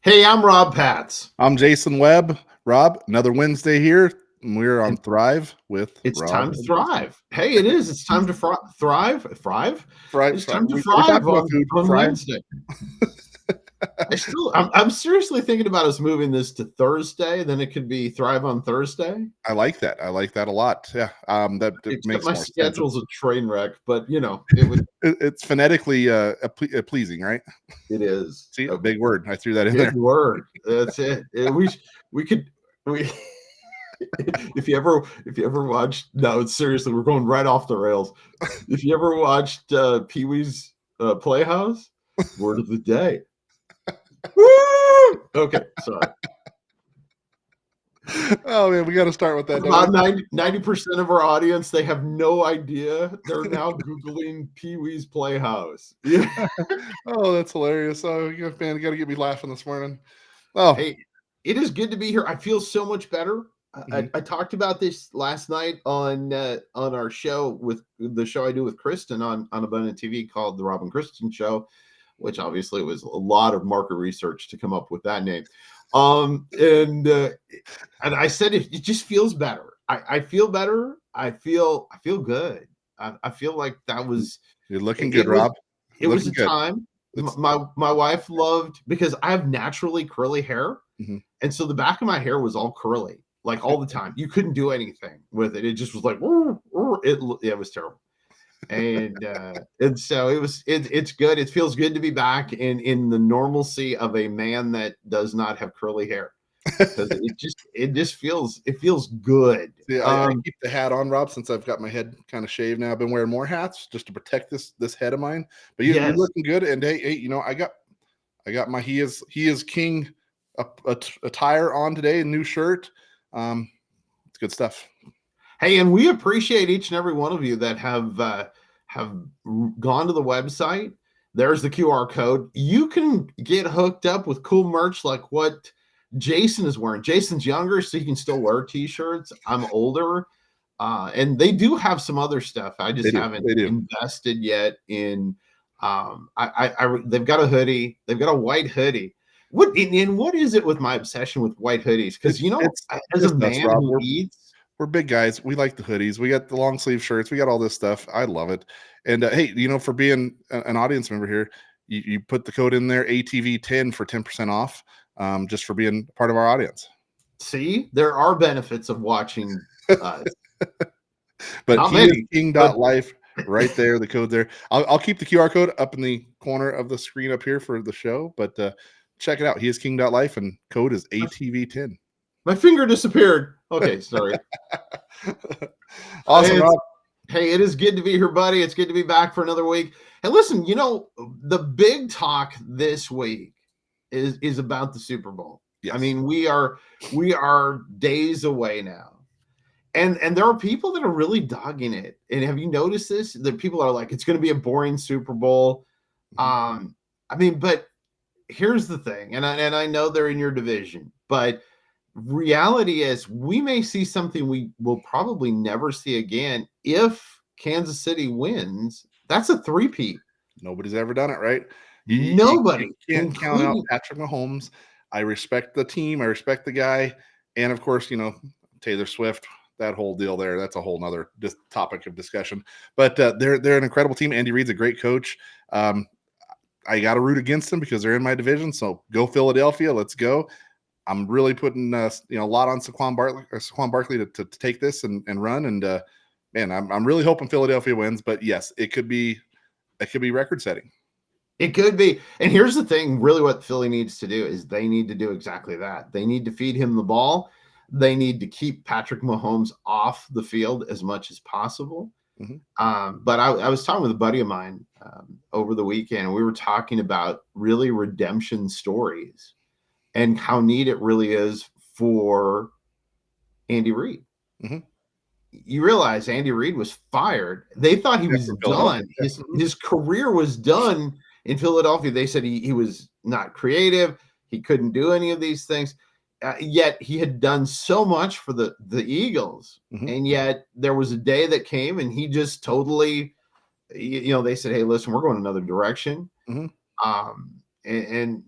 Hey, I'm Rob Patz. I'm Jason Webb. Rob, another Wednesday here. And we're on And Thrive with it's Rob time to and Jason. thrive. Hey, it is. It's time to thrive. Thrive. It's time to We thrive talked about on food. on Frying. Wednesday. I'm seriously thinking about us moving this to Thursday. Then it could be Thrive on Thursday. I like that. I like that a lot. Yeah. That Except makes my more sense. schedule's a train wreck, but it would. It's phonetically pleasing, right? It is See, a a big word. I threw that in big there. word. That's it. We could we. If you ever watched, no, seriously, we're going right off the rails. If you ever watched Pee-wee's Playhouse, word of the day. Woo! Okay, sorry. Oh man, we got to start with that, don't About we? 90% of our audience, they have no idea. They're now Googling Pee-wee's Playhouse. Yeah. Oh, that's hilarious. Oh, man, you got to get me laughing this morning. Oh, Hey, it is good to be here. I feel so much better. mhm. I talked about this last night on our show with the show I do with Kristen on Abundant TV called The Rob and Kristen Show, which obviously was a lot of market research to come up with that name. And I said it just feels better. I feel better. I feel good. I feel like that was You're looking good, it was Rob. it You're was looking a good. time. It's My wife loved because I have naturally curly hair, mhm. and so the back of my hair was all curly, like all the time. You couldn't do anything with it. It just was like it was terrible. And so it's good. It feels good to be back in the normalcy of a man that does not have curly hair because it feels good. See, I keep the hat on, Rob, since I've got my head kind of shaved now. I've been wearing more hats just to protect this head of mine. But you're Yes, looking good. And hey, I got my he is king attire on today, a new shirt. It's good stuff. hey, and we appreciate each and every one of you that have gone to the website. There's the QR code. You can get hooked up with cool merch like what Jason is wearing. Jason's younger, so he can still wear t-shirts. I'm older, and they do have some other stuff. I They just do. haven't They do. invested yet in. They've got a hoodie. They've got a white hoodie. What is it with my obsession with white hoodies? Because It's as a just us, man Rob. who eats. We're big guys. We like the hoodies. We got the long sleeve shirts. We got all this stuff. I love it. And hey, for being an audience member here, you put the code in there, ATV10 for 10% off, just for being part of our audience. See, there are benefits of watching us. But Not he is many, but king.life right there. The code there. I'll keep the QR code up in the corner of the screen up here for the show. But check it out. He is king.life and code is ATV10. my finger disappeared. Okay, sorry. Awesome, It's Rob. Hey, it is good to be here, buddy. It's good to be back for another week. And listen, the big talk this week is about the Super Bowl. I Yes. mean, we are days away now. And there are people that are really dogging it. And have you noticed this? That people are like, it's going to be a boring Super Bowl. Mhm. I mean, but here's the thing, and I know they're in your division, but reality is we may see something we will probably never see again if Kansas City wins. That's a three-peat. Nobody's ever done it, right? You Nobody, can't count out including Patrick Mahomes. I respect the team. I respect the guy. And of course, Taylor Swift, that whole deal there. That's a whole nother topic of discussion. But they're an incredible team. Andy Reid's a great coach. I got to root against them because they're in my division. So go Philadelphia. Let's go. I'm really putting a lot on Saquon Barkley to take this and run. And man, I'm really hoping Philadelphia wins. But yes, it could be record setting. it could be. And here's the thing, really what Philly needs to do is they need to do exactly that. They need to feed him the ball. They need to keep Patrick Mahomes off the field as much as possible. Mhm. But I was talking with a buddy of mine over the weekend, and we were talking about really redemption stories and how neat it really is for Andy Reid. Mhm. You realize Andy Reid was fired. They thought he Yeah, was for Philadelphia. done. Yeah. His career was done in Philadelphia. They said he was not creative. He couldn't do any of these things. Yet he had done so much for the Eagles. Mhm. And yet there was a day that came and he just totally, they said, hey, listen, we're going another direction. Mhm. And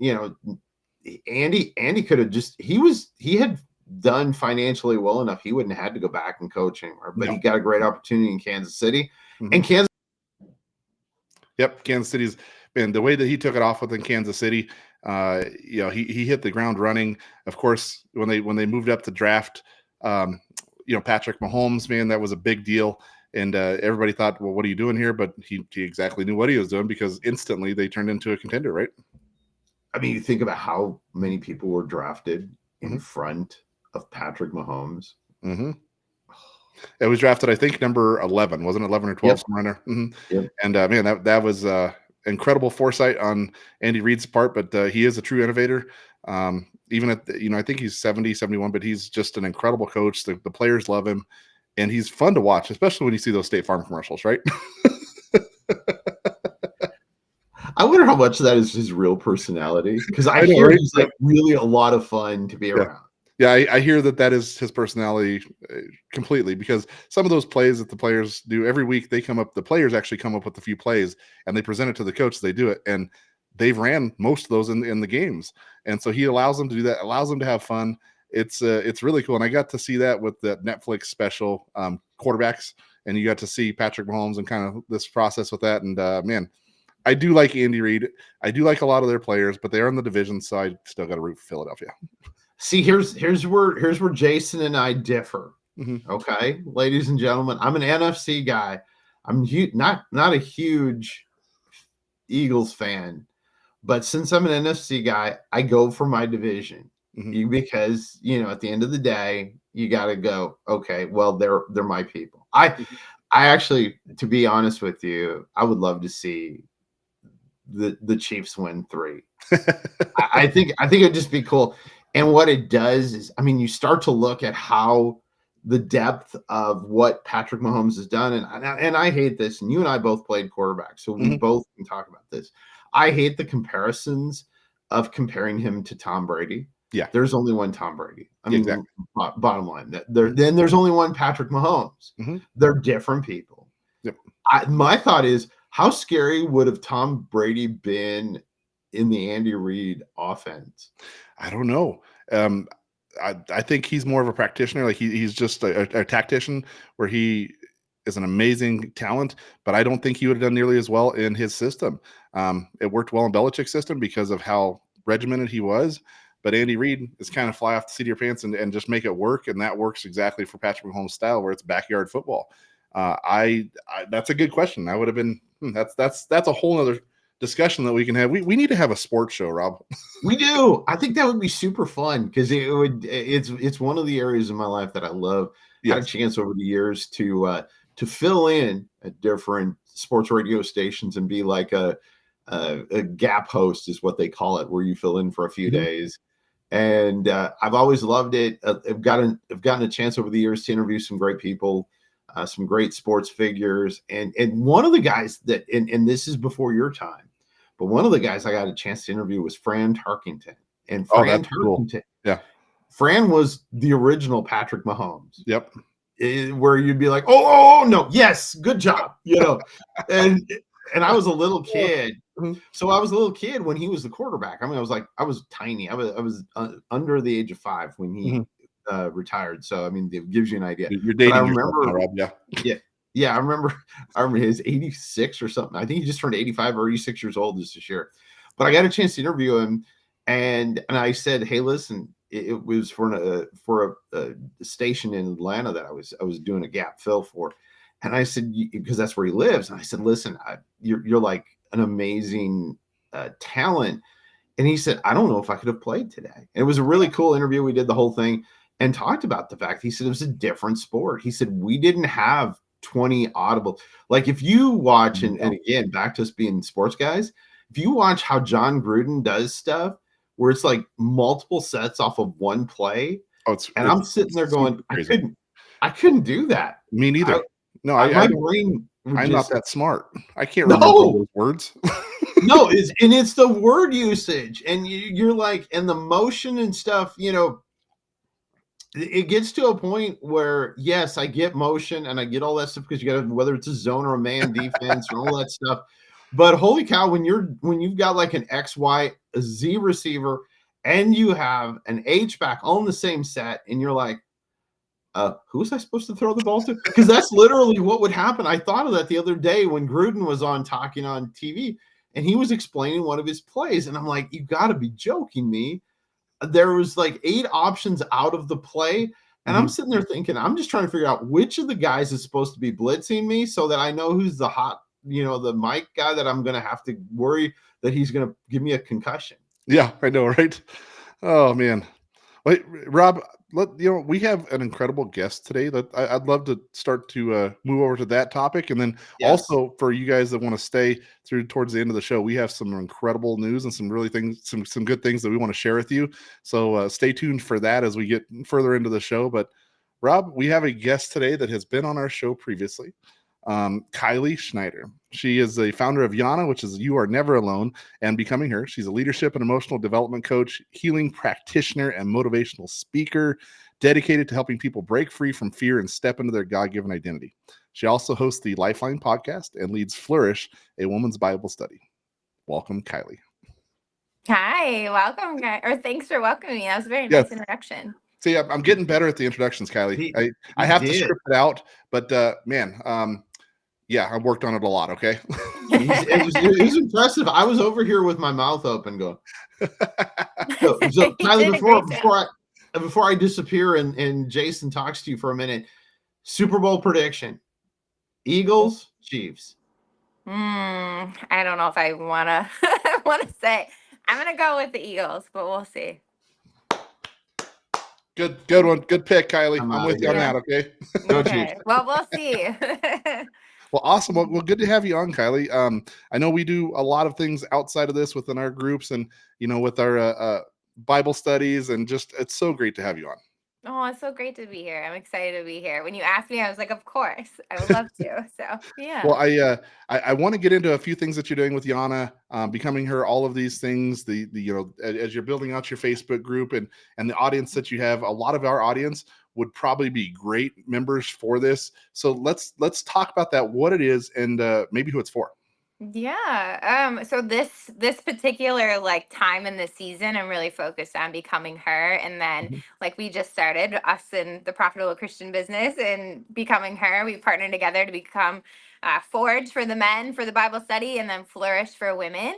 Andy could have he had done financially well enough. He wouldn't have had to go back and coach anymore, but he got a great opportunity in Kansas City. And Kansas. Yep. Kansas City's been the way that he took it off within Kansas City. He hit the ground running. Of course, when they moved up to draft, Patrick Mahomes, man, that was a big deal. And everybody thought, well, what are you doing here? But he exactly knew what he was doing, because instantly they turned into a contender, right? I mean, you think about how many people were drafted in front of Patrick Mahomes. It was drafted, I think, number 11. Wasn't it 11 or 12? Somewhere in there. Yep. And, man, that was incredible foresight on Andy Reid's part, but he is a true innovator. Even at, I think he's 70, 71, but he's just an incredible coach. The players love him, and he's fun to watch, especially when you see those State Farm commercials, right? I wonder how much of that is his real personality, because I hear he's like really a lot of fun to be around. Yeah, I hear that is his personality completely, because some of those plays that the players do every week, the players actually come up with a few plays and they present it to the coach. They do it, and they've ran most of those in the games. And so he allows them to do that, allows them to have fun. It's really cool. And I got to see that with the Netflix special, quarterbacks, and you got to see Patrick Mahomes and kind of this process with that. And man, I do like Andy Reid. I do like a lot of their players, but they're in the division, so I still got to root for Philadelphia. See, here's where Jason and I differ. Okay, ladies and gentlemen, I'm an NFC guy. I'm not a huge Eagles fan, but since I'm an NFC guy, I go for my division. Because at the end of the day, you got to go. Okay, well, they're my people. I actually, to be honest with you, I would love to see the Chiefs win 3. I think it'd just be cool. And what it does is, I mean, you start to look at how the depth of what Patrick Mahomes has done. And I hate this. And you and I both played quarterback, so we both can talk about this. I hate the comparisons of comparing him to Tom Brady. Yeah. There's only one Tom Brady. I mean, exactly. Bottom line. Then there's only one Patrick Mahomes. They're different people. Yep. My thought is, how scary would have Tom Brady been in the Andy Reid offense? I don't know. I think he's more of a practitioner. Like he's just a tactician, where he is an amazing talent, but I don't think he would have done nearly as well in his system. It worked well in Belichick's system because of how regimented he was. But Andy Reid is kind of fly off the seat of your pants and just make it work. And that works exactly for Patrick Mahomes' style, where it's backyard football. That's a good question. I would have been, that's a whole other discussion that we can have. We need to have a sports show, Rob. We do. I think that would be super fun, because it's one of the areas of my life that I love. Yes. Had a chance over the years to fill in at different sports radio stations and be like a gap host, is what they call it, where you fill in for a few days. And I've always loved it. I've gotten a chance over the years to interview some great people, some great sports figures. And one of the guys that, and this is before your time, but one of the guys I got a chance to interview was Fran Tarkington. And Fran Tarkington, cool. Yeah. Fran was the original Patrick Mahomes. Yep. Where you'd be like, oh no, yes, good job, and I was a little kid. So I was a little kid when he was the quarterback. I mean, I was tiny. I was under the age of 5 when he retired. So, I mean, it gives you an idea. You're dating I remember, now, Rob, yeah. I remember his 86 or something. I think he just turned 85 or 86 years old this year. But I got a chance to interview him, and I said, hey, listen, it was for a station in Atlanta that I was doing a gap fill for. And I said, because that's where he lives. And I said, listen, you're like an amazing talent. And he said, I don't know if I could have played today. And it was a really cool interview. We did the whole thing and talked about the fact. He said it was a different sport. He said, we didn't have 20 audible. Like, if you watch, and again, back to us being sports guys, if you watch how John Gruden does stuff, where it's like multiple sets off of one play. I'm sitting there going, I couldn't do that. Me neither. My brain. I'm not that smart. I can't remember those words. No, it's the word usage, and you're like, and the motion and stuff. It gets to a point where, yes, I get motion and I get all that stuff, because you got to, whether it's a zone or a man defense and all that stuff. But holy cow, when you've got like an X, Y, a Z receiver, and you have an H-back on the same set, and you're like, who was I supposed to throw the ball to? Because that's literally what would happen. I thought of that the other day when Gruden was on talking on TV, and he was explaining one of his plays, and I'm like, you got to be joking me. There was like 8 options out of the play, and I'm sitting there thinking, I'm just trying to figure out which of the guys is supposed to be blitzing me so that I know who's the hot, the mic guy that I'm going to have to worry that he's going to give me a concussion. Yeah, I know, right? Oh man. Wait, Rob, we have an incredible guest today that I'd love to start to move over to that topic. And then also for you guys that want to stay through towards the end of the show, we have some incredible news and some good things that we want to share with you. So stay tuned for that as we get further into the show. But Rob, we have a guest today that has been on our show previously. Kylie Schneider. She is the founder of Yana, which is You Are Never Alone, and Becoming Her. She's a leadership and emotional development coach, healing practitioner, and motivational speaker dedicated to helping people break free from fear and step into their God-given identity. She also hosts the Lifeline podcast and leads Flourish, a woman's Bible study. Welcome, Kylie. Hi, welcome, guys. Or thanks for welcoming me. That was a very nice introduction. See, I'm getting better at the introductions, Kylie. I have to script it out, but man, yeah, I worked on it a lot. Okay. It was impressive. I was over here with my mouth open going. So Kylie, before I disappear and Jason talks to you for a minute, Super Bowl prediction: Eagles, Chiefs. I don't know if I wanna say. I'm gonna go with the Eagles, but we'll see. Good one. Good pick, Kylie. I'm with you on that. Okay. Okay. Well, we'll see. Well, awesome. Well, good to have you on, Kylie. I know we do a lot of things outside of this within our groups and, with our Bible studies, and just, it's so great to have you on. Oh, it's so great to be here. I'm excited to be here. When you asked me, I was like, of course, I would love to. So, yeah. Well, I want to get into a few things that you're doing with Yana, Becoming Her, all of these things, the as you're building out your Facebook group and the audience that you have. A lot of our audience would probably be great members for this. So let's talk about that, what it is, and maybe who it's for. Yeah. So this particular time in the season, I'm really focused on becoming her. And then we just started us in the Profitable Christian Business and Becoming Her. We partnered together to become Forge for the men for the Bible study, and then Flourish for women.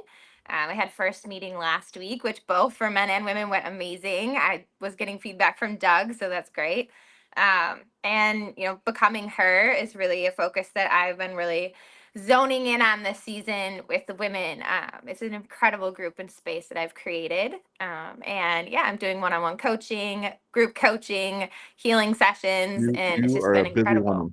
We had first meeting last week, which both for men and women went amazing. I was getting feedback from Doug, so that's great. And Becoming Her is really a focus that I've been really zoning in on this season with the women. It's an incredible group and space that I've created. And yeah, I'm doing one-on-one coaching, group coaching, healing sessions, and it's just been incredible.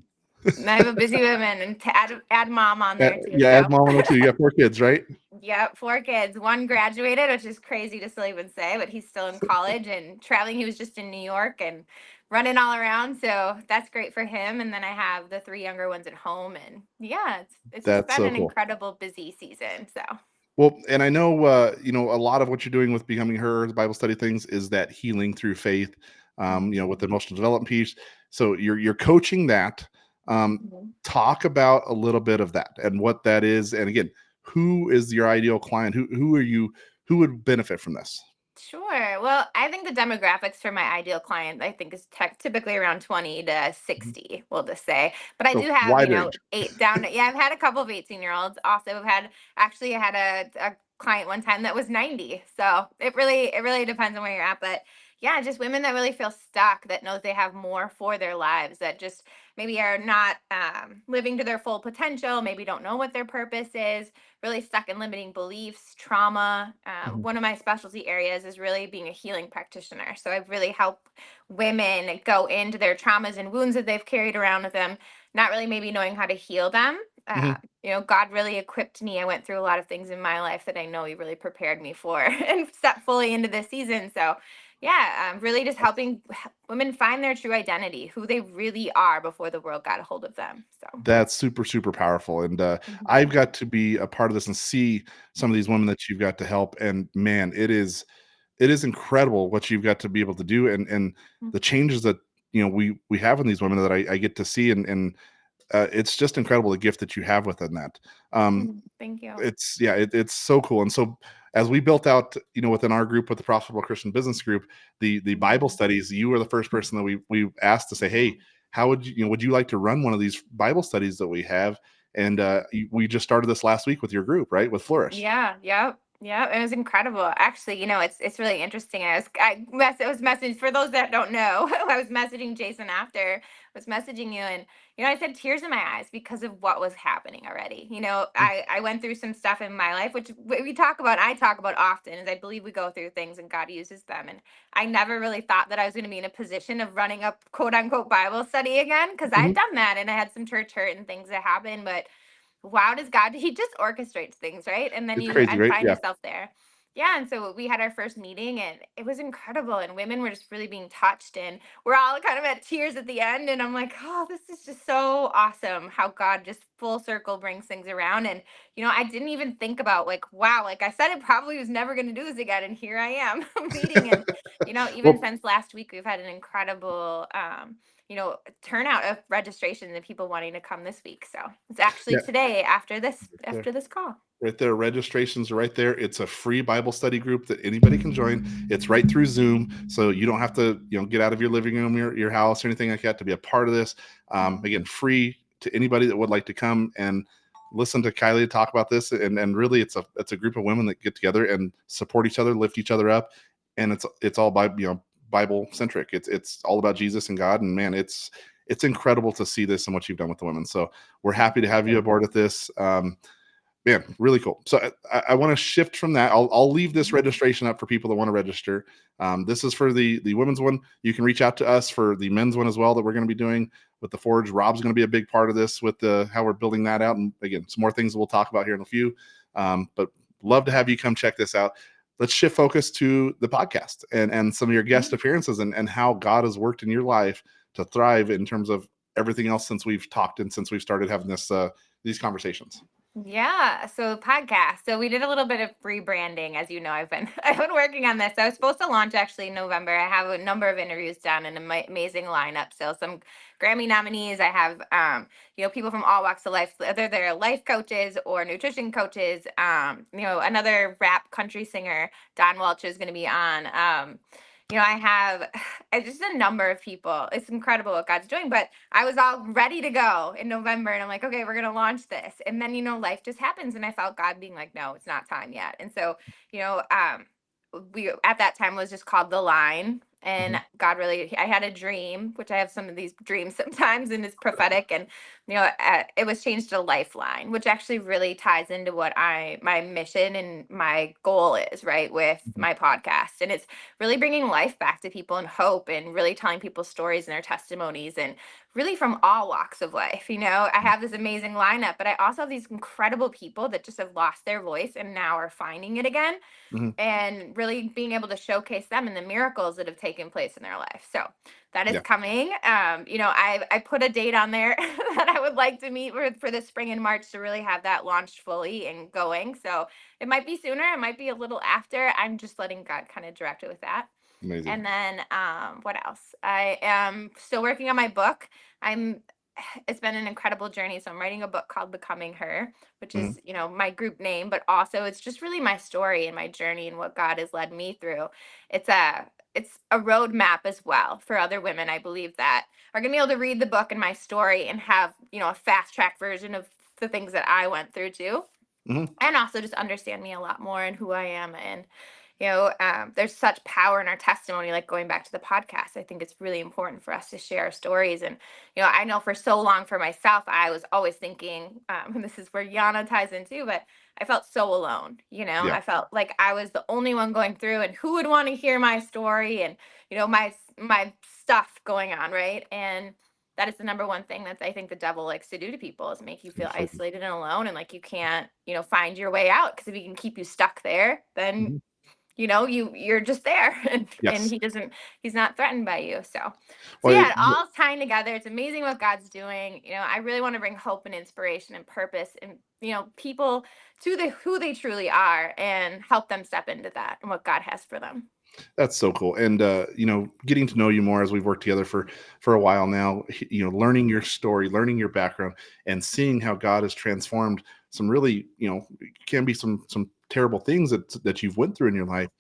I'm a busy woman, and to add mom on there too. Yeah, add mom on there too. You got 4 kids, right? Yep, 4 kids. One graduated, which is crazy to still even say, but he's still in college and traveling. He was just in New York and running all around, so that's great for him. And then I have the 3 younger ones at home, and yeah, it's just been an incredible busy season. So well, and I know a lot of what you're doing with Becoming Her, the Bible study things, is that healing through faith, with the emotional development piece. So you're coaching that. Talk about a little bit of that and what that is, and again, who is your ideal client? Who are you? Who would benefit from this? Sure. Well, I think the demographics for my ideal client, I think, is typically around 20 to 60, we'll just say. But I do have, 8 down. I've had a couple of 18-year-olds. Also, I had a client one time that was 90. So it really depends on where you're at. But yeah, just women that really feel stuck, that know they have more for their lives, that just maybe are not living to their full potential, maybe don't know what their purpose is, really stuck in limiting beliefs, trauma. One of my specialty areas is really being a healing practitioner. So I really help women go into their traumas and wounds that they've carried around with them, not really maybe knowing how to heal them. God really equipped me. I went through a lot of things in my life that I know He really prepared me for and stepped fully into this season. So yeah, really just helping women find their true identity, who they really are before the world got a hold of them. So that's super, super powerful. And I've got to be a part of this and see some of these women that you've got to help. And man, it is incredible what you've got to be able to do, and the changes that we have in these women that I get to see, and it's just incredible, the gift that you have within that. Thank you. It's so cool. And so as we built out, within our group with the Profitable Christian Business Group, the Bible studies, you were the first person that we asked to say, hey, how would you like to run one of these Bible studies that we have? And we just started this last week with your group, right? With Flourish. Yeah. Yep. Yeah, it was incredible. Actually, it's really interesting. I was messaging, for those that don't know, I was messaging Jason after, was messaging you, and I said tears in my eyes because of what was happening already. I went through some stuff in my life, which I talk about often, is I believe we go through things and God uses them. And I never really thought that I was going to be in a position of running a quote unquote Bible study again, because I've done that and I had some church hurt and things that happened, but wow, does God, he just orchestrates things, right? And then It's crazy, right? find Yeah. yourself there. Yeah. And so we had our first meeting and it was incredible. And women were just really being touched. And we're all kind of at tears at the end. And I'm like, oh, this is just so awesome how God just full circle brings things around. And, I didn't even think about, like, wow, like I said, it probably was never going to do this again. And here I am meeting. And, even since last week, we've had an incredible, turnout of registration and people wanting to come this week. So it's actually today after this call. Right there, registrations are right there. It's a free Bible study group that anybody can join. It's right through Zoom, so you don't have to, get out of your living room, your house, or anything like that to be a part of this. Again, free to anybody that would like to come and listen to Kylie talk about this. And really, it's a group of women that get together and support each other, lift each other up, and it's all Bible centric. It's all about Jesus and God, and man, it's incredible to see this and what you've done with the women. So we're happy to have you aboard with this. Man, really cool. So I want to shift from that. I'll leave this registration up for people that want to register. This is for the women's one. You can reach out to us for the men's one as well that we're going to be doing with the Forge. Rob's going to be a big part of this with how we're building that out. And again, some more things we'll talk about here in a few. But love to have you come check this out. Let's shift focus to the podcast and some of your guest appearances and how God has worked in your life to thrive in terms of everything else since we've talked and since we've started having these conversations. Yeah, so podcast. So we did a little bit of rebranding, as you know. I've been working on this. I was supposed to launch actually in November. I have a number of interviews done and an amazing lineup. So some Grammy nominees. I have people from all walks of life, whether they're life coaches or nutrition coaches. Another rap country singer, Don Welch, is going to be on. I have just a number of people. It's incredible what God's doing, but I was all ready to go in November and I'm like, okay, we're going to launch this. And then, life just happens. And I felt God being like, no, it's not time yet. And so, we at that time was just called The Line. And God I had a dream, which I have some of these dreams sometimes, and it's prophetic. And, it was changed to Lifeline, which actually really ties into what my mission and my goal is, right, with my podcast. And it's really bringing life back to people and hope and really telling people stories and their testimonies and really from all walks of life. I have this amazing lineup, but I also have these incredible people that just have lost their voice and now are finding it again. And really being able to showcase them and the miracles that have taken place in their life. So that is coming. I put a date on there that I would like to meet for the spring and March to really have that launched fully and going. So it might be sooner. It might be a little after. I'm just letting God kind of direct it with that. Amazing. And then what else? I am still working on my book. It's been an incredible journey. So I'm writing a book called Becoming Her, which is, my group name, but also it's just really my story and my journey and what God has led me through. It's a roadmap as well for other women, I believe, that are going to be able to read the book and my story and have, a fast track version of the things that I went through too. And also just understand me a lot more and who I am. And, there's such power in our testimony, like going back to the podcast. I think it's really important for us to share our stories. And, I know for so long for myself, I was always thinking, and this is where Yana ties in too, but I felt so alone. I felt like I was the only one going through, and who would want to hear my story and, my stuff going on. Right. And that is the number one thing that I think the devil likes to do to people, is make you feel isolated and alone and like you can't, find your way out. Because if he can keep you stuck there, then you're just there and he's not threatened by you. So it all's tying together. It's amazing what God's doing. I really want to bring hope and inspiration and purpose and, people to who they truly are and help them step into that and what God has for them. That's so cool. And, getting to know you more as we've worked together for a while now, learning your story, learning your background and seeing how God has transformed some really, can be some terrible things that you've went through in your life,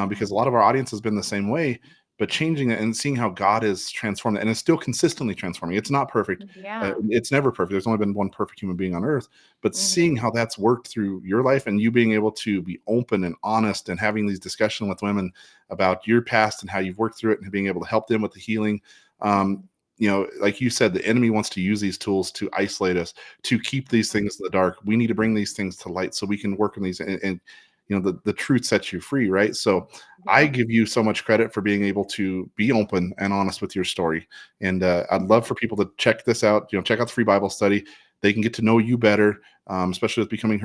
because a lot of our audience has been the same way, but changing it and seeing how God is transformed it, and it's still consistently transforming. It's not perfect. Yeah. It's never perfect. There's only been one perfect human being on earth, but seeing how that's worked through your life, and you being able to be open and honest and having these discussions with women about your past and how you've worked through it, and being able to help them with the healing. Like you said, the enemy wants to use these tools to isolate us, to keep these things in the dark. We need to bring these things to light so we can work on these, and the truth sets you free, right? So I give you so much credit for being able to be open and honest with your story. And I'd love for people to check this out. Check out the free Bible study. They can get to know you better, especially with becoming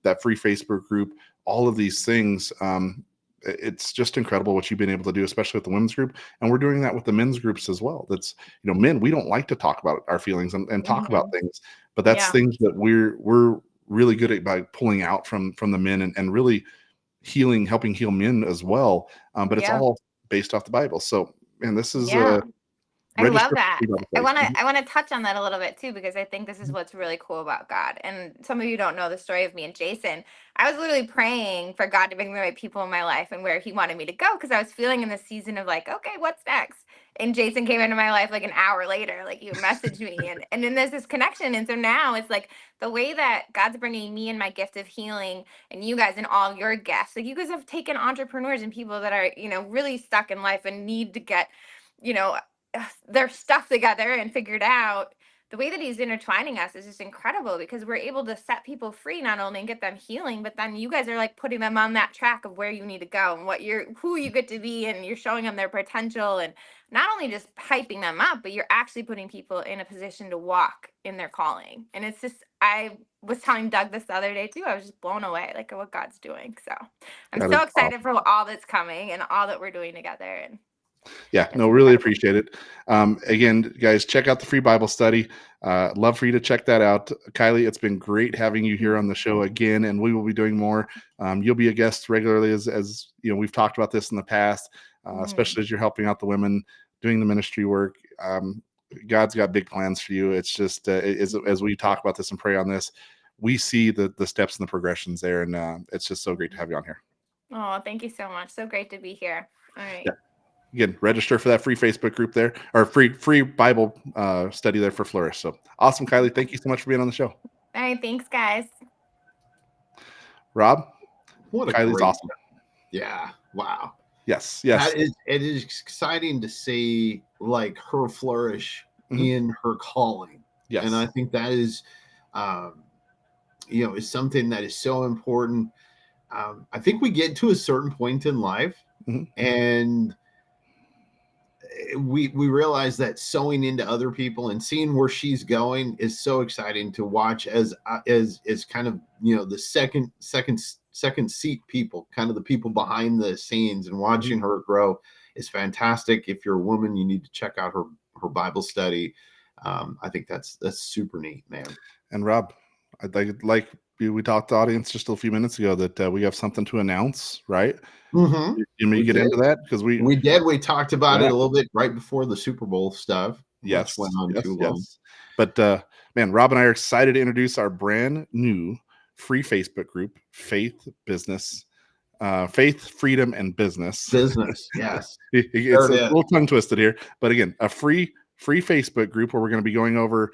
that free Facebook group, all of these things. It's just incredible what you've been able to do, especially with the women's group. And we're doing that with the men's groups as well. That's, men, we don't like to talk about our feelings and talk about things, but that's things that we're really good at by pulling out from the men, and really helping heal men as well. But it's all based off the Bible. So, man, this is I love that. I want to touch on that a little bit too, because I think this is what's really cool about God. And some of you don't know the story of me and Jason. I was literally praying for God to bring the right people in my life and where he wanted me to go, because I was feeling in the season of like, okay, what's next? And Jason came into my life like an hour later, like you messaged me, and then there's this connection. And so now it's like the way that God's bringing me and my gift of healing, and you guys and all your gifts. Like you guys have taken entrepreneurs and people that are, really stuck in life and need to get, their stuff together and figured out. The way that he's intertwining us is just incredible, because we're able to set people free, not only and get them healing, but then you guys are like putting them on that track of where you need to go and who you get to be, and you're showing them their potential, and not only just hyping them up, but you're actually putting people in a position to walk in their calling. And it's just, I was telling Doug this the other day too, I was just blown away like at what God's doing. So I'm so excited for all that's coming and all that we're doing together. And really appreciate it. Again, guys, check out the free Bible study. Love for you to check that out. Kylie, it's been great having you here on the show again, and we will be doing more. You'll be a guest regularly, as we've talked about this in the past, especially as you're helping out the women, doing the ministry work. God's got big plans for you. It's just as we talk about this and pray on this, we see the steps and the progressions there, and it's just so great to have you on here. Oh, thank you so much. So great to be here. All right. Yeah. Again, register for that free Facebook group there, or free Bible study there for Flourish. So awesome, Kylie. Thank you so much for being on the show. All right. Thanks, guys. Rob, Kylie's awesome. Yeah. Wow. Yes. It is exciting to see like her flourish in her calling. Yes. And I think that is, is something that is so important. I think we get to a certain point in life, and we realize that sewing into other people and seeing where she's going is so exciting to watch as kind of, the second seat people, kind of the people behind the scenes, and watching her grow is fantastic. If you're a woman, you need to check out her Bible study. I think that's super neat, man. And Rob, I'd like we talked to the audience just a few minutes ago that we have something to announce, right? You may get into that, because we did. We talked about it a little bit right before the Super Bowl stuff. Yes, went on too long. But man, Rob and I are excited to introduce our brand new free Facebook group, Faith, Freedom, and Business. Yes. It's a little tongue twisted here, but again, a free Facebook group where we're going to be going over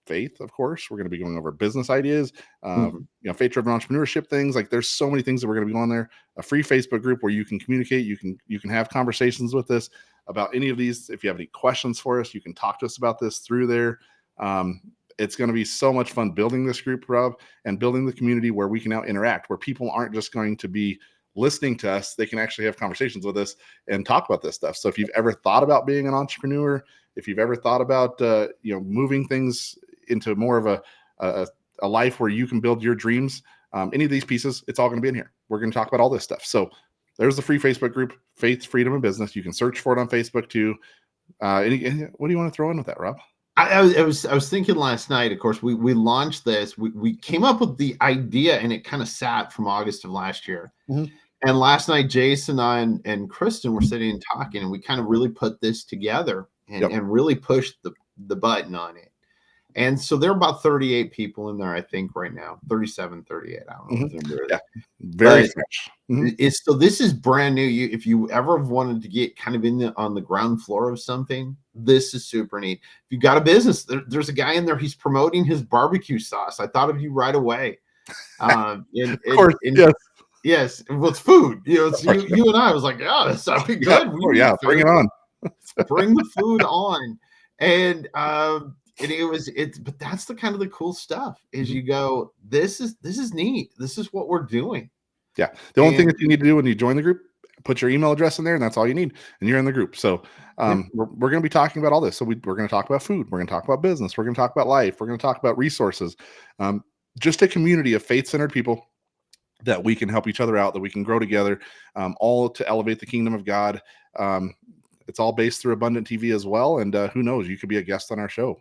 faith, of course. We're going to be going over business ideas, faith-driven entrepreneurship things. Like, there's so many things that we're going to be going there. A free Facebook group where you can communicate, you can have conversations with us about any of these. If you have any questions for us, you can talk to us about this through there. It's going to be so much fun building this group, Rob, and building the community where we can now interact, where people aren't just going to be listening to us. They can actually have conversations with us and talk about this stuff. So if you've ever thought about being an entrepreneur, if you've ever thought about moving things into more of a life where you can build your dreams, any of these pieces, it's all going to be in here. We're going to talk about all this stuff. So there's the free Facebook group, Faith, Freedom, and Business. You can search for it on Facebook too. What do you want to throw in with that, Rob? I was thinking last night, of course, we launched this. We came up with the idea, and it kind of sat from August of last year. And last night, Jason and I and Kristen were sitting and talking, and we kind of really put this together and really pushed the button on it. And so there are about 38 people in there, I think, right now. 37, 38. I don't know what the number is. Yeah. Very fresh. So this is brand new. If you ever wanted to get kind of on the ground floor of something, this is super neat. If you got a business, there's a guy in there. He's promoting his barbecue sauce. I thought of you right away. Of course, yes. Yes, well, it's food. It's you and I was like, yeah, that's something good. Bring it on. Bring the food on. And but that's the cool stuff is you go, this is neat. This is what we're doing. Yeah. The only thing that you need to do when you join the group, put your email address in there, and that's all you need. And you're in the group. So we're going to be talking about all this. So we're going to talk about food. We're going to talk about business. We're going to talk about life. We're going to talk about resources. Just a community of faith-centered people that we can help each other out, that we can grow together, all to elevate the kingdom of God. It's all based through Abundant TV as well. And who knows, you could be a guest on our show.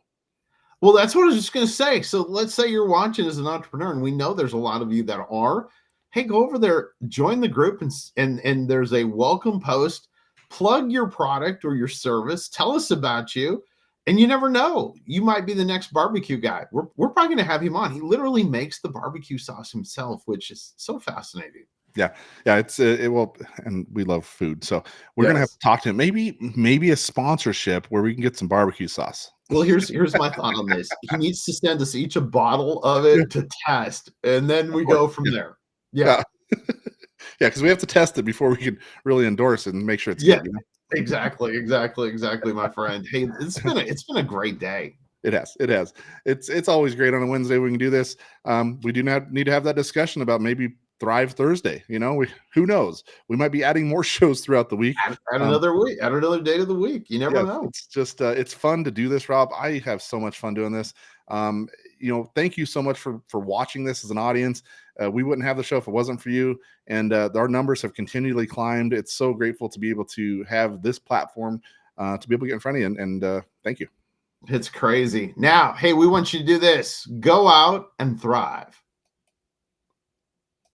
Well, that's what I was just going to say. So let's say you're watching as an entrepreneur, and we know there's a lot of you that are. Hey, go over there, join the group, and there's a welcome post. Plug your product or your service. Tell us about you. And you never know. You might be the next barbecue guy. We're probably going to have him on. He literally makes the barbecue sauce himself, which is so fascinating. Yeah. It will, and we love food, so we're gonna have to talk to him. Maybe a sponsorship where we can get some barbecue sauce. Well, here's my thought on this. He needs to send us each a bottle of it to test, and then we go from there. Yeah, because we have to test it before we can really endorse it and make sure it's good. Exactly, my friend. Hey, it's been a great day. It has. It's always great on a Wednesday when we can do this. We do not need to have that discussion about maybe Thrive Thursday. Who knows? We might be adding more shows throughout the week. Add another week, add another day of the week. You never know. It's just it's fun to do this, Rob. I have so much fun doing this. Thank you so much for watching this as an audience. We wouldn't have the show if it wasn't for you. And our numbers have continually climbed. It's so grateful to be able to have this platform to be able to get in front of you. And thank you. It's crazy. Now, hey, we want you to do this. Go out and thrive.